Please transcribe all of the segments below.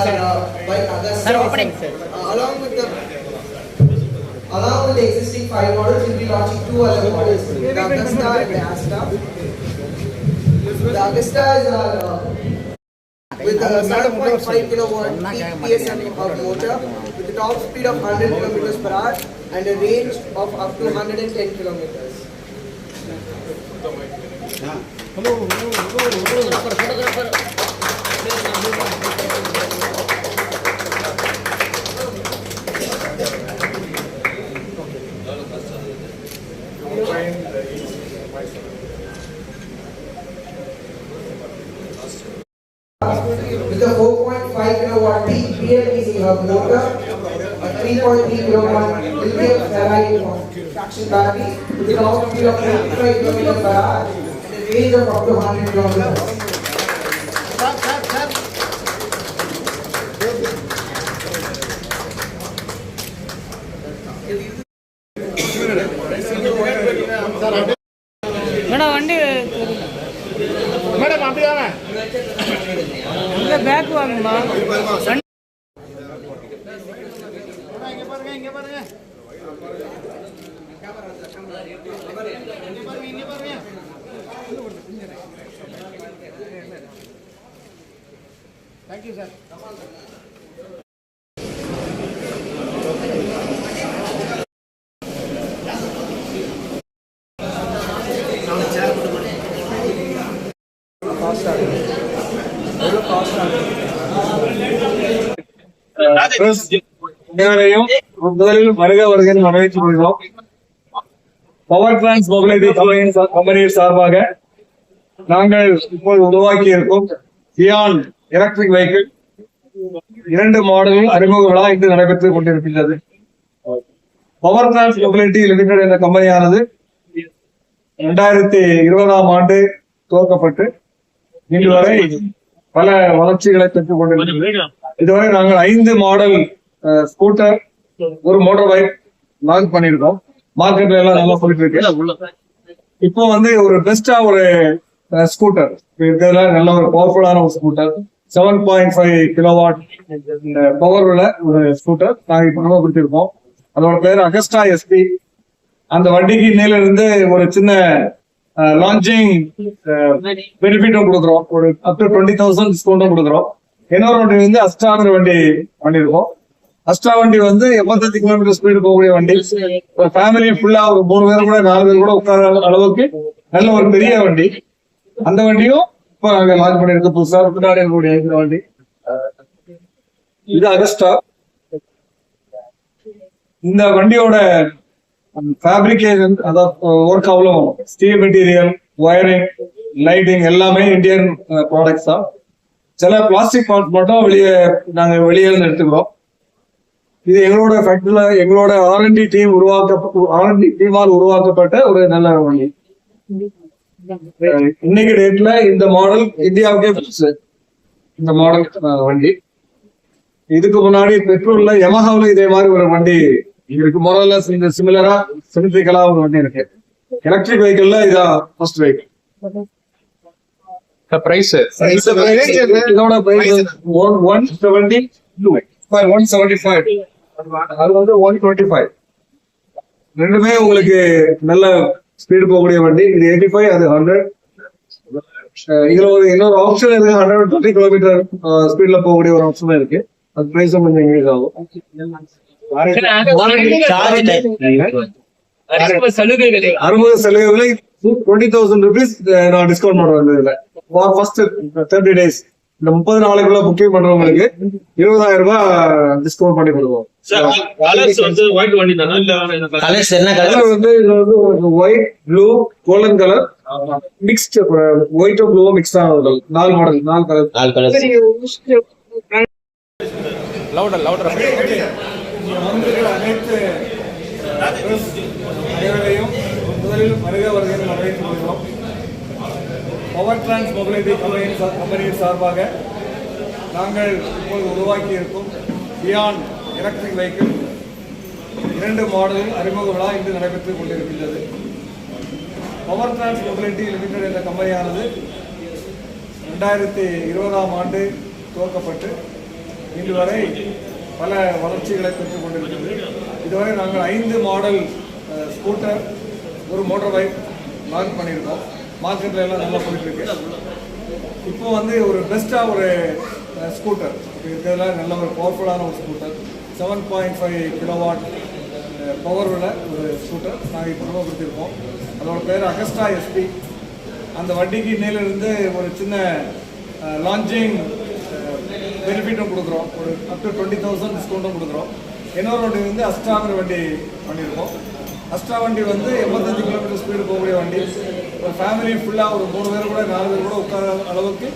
by Agusta. Along with the existing 5 models, we'll be launching 2 other models, the Agusta and the Asta. The Agusta is with a 7.5 kilowatt peak PSM motor with a top speed of 100 kilometers per hour and a range of up to 110 kilometers. With a 4.5 kilowatt peak PLDC hub motor, a 3.3 kilowatt lithium ferrite traction battery with a top speed of 85 km per hour and a range of up to 100 km. Madam வண்டி madam அப்படியாங்க இல்லை back வாங்கம்மா இங்கே பாருங்க thank you sir. முதலில் வருக வருகிற வரவேற்று கொள்கிறோம். பவர் டிரான்ஸ் மொபிலிட்டி கம்பெனியின் சார்பாக நாங்கள் இப்போது உருவாக்கி இருக்கும் கியான் எலக்ட்ரிக் வெஹிக்கிள் 2 மாடலில் அறிமுக விழா இன்று நடைபெற்றுக் கொண்டிருக்கின்றது. பவர் டிரான்ஸ் மொபிலிட்டி லிமிடெட் என்ற கம்பெனியானது 2020ஆம் ஆண்டு துவக்கப்பட்டு இன்று வரை பல வளர்ச்சிகளை பெற்றுக் கொண்டிருக்கிறது. இதுவரை நாங்கள் 5 model scooter, 1 motor bike launch பண்ணிருக்கோம். மார்க்கெட்ல எல்லாம் நல்லா போயிட்டு இருக்கு. இப்போ ஒரு பெஸ்டா ஒரு ஸ்கூட்டர் இருக்கிறதுல நல்ல ஒரு பவர்ஃபுல்லான ஒரு ஸ்கூட்டர் 7.5 கிலோவாட் பவர் உள்ள ஒரு ஸ்கூட்டர் நாங்கள் இப்போ நம்ம கொடுத்திருக்கோம். அதோட பேர் அகஸ்டா எஸ்பி. அந்த வண்டிக்கு இன்னையில இருந்து ஒரு சின்ன லான்ச்சிங் பெனிஃபிட்டும் கொடுக்குறோம். ஒரு அப் டு 20,000 டிஸ்கவுண்டும் கொடுக்குறோம். இன்னொரு வண்டி அஸ்டாங்கிற வண்டி பண்ணிருக்கோம். அஸ்டா வண்டி 85 கிலோமீட்டர் ஸ்பீடு போகக்கூடிய வண்டி. ஒரு ஃபேமிலி ஃபுல்லா ஒரு 3 பேர் கூட 4 பேர் கூட உட்கார அளவுக்கு நல்ல ஒரு பெரிய வண்டி. அந்த வண்டியும் இப்ப நாங்க லான்ச் பண்ணிருக்கோம் புதுசா பின்னாடி இருக்கக்கூடிய இந்த வண்டி. இது அகஸ்டா. இந்த வண்டியோட ஃபேப்ரிகேஷன் அதாவது ஒர்க் அவ்வளோ ஸ்டீல் மெட்டீரியல், ஒயரிங், லைட்டிங் எல்லாமே இந்தியன் ப்ராடக்ட்ஸ் தான். சில பிளாஸ்டிக் பார்ட்ஸ் மட்டும் நாங்க வெளியே இருந்து எடுத்துக்கிறோம். இது எங்களோட ஃபேக்டரியில எங்களோட R&D டீமால் உருவாக்கப்பட்ட ஒரு நல்ல வண்டி. இன்னைக்கு டேட்ல இந்த மாடல் இந்தியாவுக்கே புதுசு. இந்த மாடல் வண்டி இதுக்கு முன்னாடி பெட்ரோல்ல யமஹாவில் இதே மாதிரி ஒரு வண்டி இருக்கு. முதல்ல இந்த சிமிலரா சிலிண்ட்ரிக்கலா ஒரு வண்டி இருக்கு. எலக்ட்ரிக் வெஹிக்கிள்ல இதான் ஃபர்ஸ்ட் வெஹிக்கிள். பிரைஸ் இதோட பிரைஸ் 175. அது 125. ரெண்டுமே உங்களுக்கு நல்ல ஸ்பீடு போகக்கூடிய வண்டி. இது 85, அது 100. இதுல இன்னொரு ஆப்ஷன் இருக்கு, 120 கிலோமீட்டர் ஸ்பீட்ல போகக்கூடிய ஒரு ஆப்ஷன் இருக்கு. அது பிரைஸ் கொஞ்சம் இன்க்ரீஸ் ஆகும். அறுபது சலுகைகளை 20,000 rupees நான் டிஸ்கவுண்ட் பண்ணுவேன். இதுல ஃபர்ஸ்ட் 30 days இந்த 30 நாளைக்குள்ள புக்கிங் பண்றவங்களுக்கு 20,000 ரூபாய் டிஸ்கவுண்ட் பண்ணி கொடுப்போம். White, blue, golden colour mixed, ஒயிட்டும் ப்ளூ மிக்ஸ் ஆனது 4 மாடல், 4 கலர். அனைத்து முதலில் வருக வருகிற வரவேற்று கொள்கிறோம். பவர் டிரான்ஸ் மொபிலிட்டி கம்பெனியின் சார்பாக நாங்கள் இப்போது உருவாக்கி இருக்கும் கியான் எலக்ட்ரிக் வெஹிக்கிள் 2 மாடலில் அறிமுக விழா இன்று நடைபெற்றுக் கொண்டிருக்கின்றது. பவர் டிரான்ஸ் மொபிலிட்டி லிமிடெட் என்ற கம்பெனியானது 2020ஆம் ஆண்டு துவக்கப்பட்டு இன்று வரை பல வளர்ச்சிகளை பெற்றுக் கொண்டிருக்கிறது. இதுவரை நாங்கள் 5 மாடல் ஸ்கூட்டர், ஒரு மோட்டார் பைக் லான்ச் பண்ணியிருக்கோம். மார்க்கெட்டில் எல்லாம் நல்லா போயிட்டு இருக்கு. இப்போ வந்து ஒரு பெஸ்ட்டாக ஒரு ஸ்கூட்டர் இருக்கிறதுல நல்ல ஒரு பவர்ஃபுல்லான ஒரு ஸ்கூட்டர், 7.5 கிலோவாட் பவர் உள்ள ஒரு ஸ்கூட்டர் நாங்கள் இப்போ கொடுத்துருக்கோம். அதோட பேர் அகஸ்டா எஸ்பி. அந்த வண்டிக்கு இன்னையிலிருந்து ஒரு சின்ன லான்ச்சிங் பெனிஃபிட்டும் கொடுக்குறோம். ஒரு அப் டு 20,000 டிஸ்கவுண்ட்டும் கொடுக்குறோம். இன்னொரு வண்டி வந்து அஸ்டாங்கிற வண்டி பண்ணியிருக்கோம். அஸ்டா வண்டி வந்து 85 கிலோமீட்டர் ஸ்பீடு போகக்கூடிய வண்டி. ஒரு ஃபேமிலி ஃபுல்லாக ஒரு 3 பேர் கூட 4 பேர் கூட உட்கார அளவுக்கு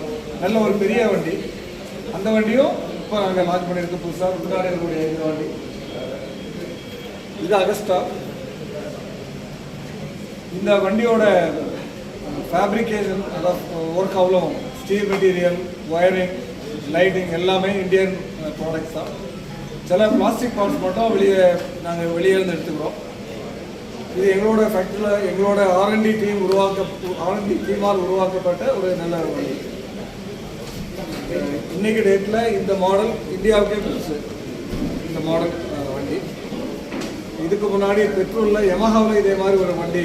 நல்ல ஒரு பெரிய வண்டி. அந்த வண்டியும் இப்போ நாங்கள் லான்ச் பண்ணியிருக்கோம் புதுசாக முன்னாடி இருக்கக்கூடிய இந்த வண்டி. இது அகஸ்டா. இந்த வண்டியோட ஃபேப்ரிகேஷன், அதாவது ஒர்க் அவ்வளோ ஸ்டீல் மெட்டீரியல், ஒயரிங், லைட்டிங் எல்லாமே இந்தியன் ப்ராடக்ட்ஸ் தான். சில பிளாஸ்டிக் பார்ட்ஸ் மட்டும் நாங்கள் வெளியே இருந்து எடுத்துக்கிறோம். இது எங்களோட ஃபேக்ட்ரியில் எங்களோட R&D டீமால் உருவாக்கப்பட்ட ஒரு நல்ல வண்டி. இன்னைக்கு டேட்டில் இந்த மாடல் இந்தியாவுக்கே புதுசு. இந்த மாடல் வண்டி இதுக்கு முன்னாடி பெட்ரோலில் யமஹாவில் இதே மாதிரி ஒரு வண்டி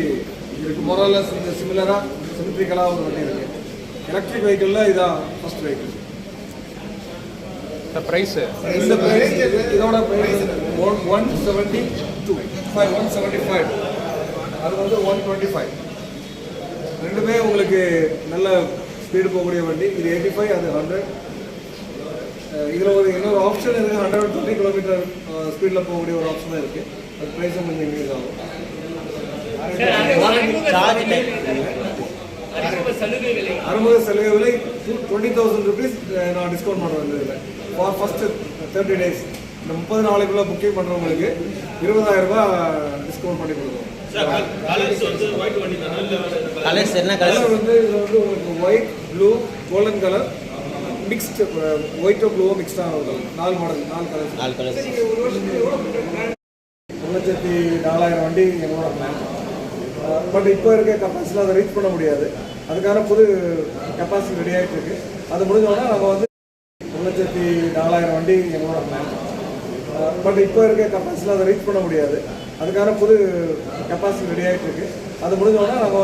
இருக்கு. மொரலஸ் இந்த சிமிலராக ஒரு வண்டி இருக்கு. எலக்ட்ரிக் வெஹிக்கிளில் இதான் ஃபர்ஸ்ட் வெஹிக்கிள். இந்த பிரைஸ் இதோட பிரைஸ் 175. அது வந்து 125. ரெண்டுமே உங்களுக்கு நல்ல ஸ்பீடு போகக்கூடிய வண்டி. இது 85, அது 100. இதில் இன்னொரு ஆப்ஷன் இருக்குது. 120 கிலோமீட்டர் ஸ்பீடில் போகக்கூடிய ஒரு ஆப்ஷன் இருக்குது. அது ப்ரைஸும் கொஞ்சம் இன்க்ரீஸ் ஆகும். அறிமுக சலுகை விலை 20,000 rupees நான் டிஸ்கவுண்ட் பண்ணுறேன். இதில் ஃபார் ஃபஸ்ட்டு 30 days, இந்த 30 நாளைக்குள்ளே புக்கிங் பண்ணுறவங்களுக்கு 20,000 ரூபாய் டிஸ்கவுண்ட் பண்ணி கொடுக்குறோம். கலர் வந்து இதில் வந்து உங்களுக்கு white, blue, golden colour mixed, ஒயிட்டோ ப்ளூவோ மிக்ஸ்டாக இருக்கும். 4 மாடல், 4 கலர்ஸ். 1,04,000 வண்டி எங்களோட பிளான். பட் இப்போ இருக்க கெப்பாசிட்டியில் அதை ரீச் பண்ண முடியாது. அதுக்கான புது கெப்பாசிட்டி ரெடி ஆகிட்டு இருக்கு. அது முடிஞ்சோடனே நம்ம வந்து 1,04,000 வண்டி எங்களோட பிளான். பட் இப்போ இருக்க கெப்பாசிட்டியில் அதை ரீச் பண்ண முடியாது. அதுக்கான புது கெப்பாசிட்டி ரெடி ஆகிட்டு இருக்கு. அது முடிஞ்சோடனே நம்ம வந்து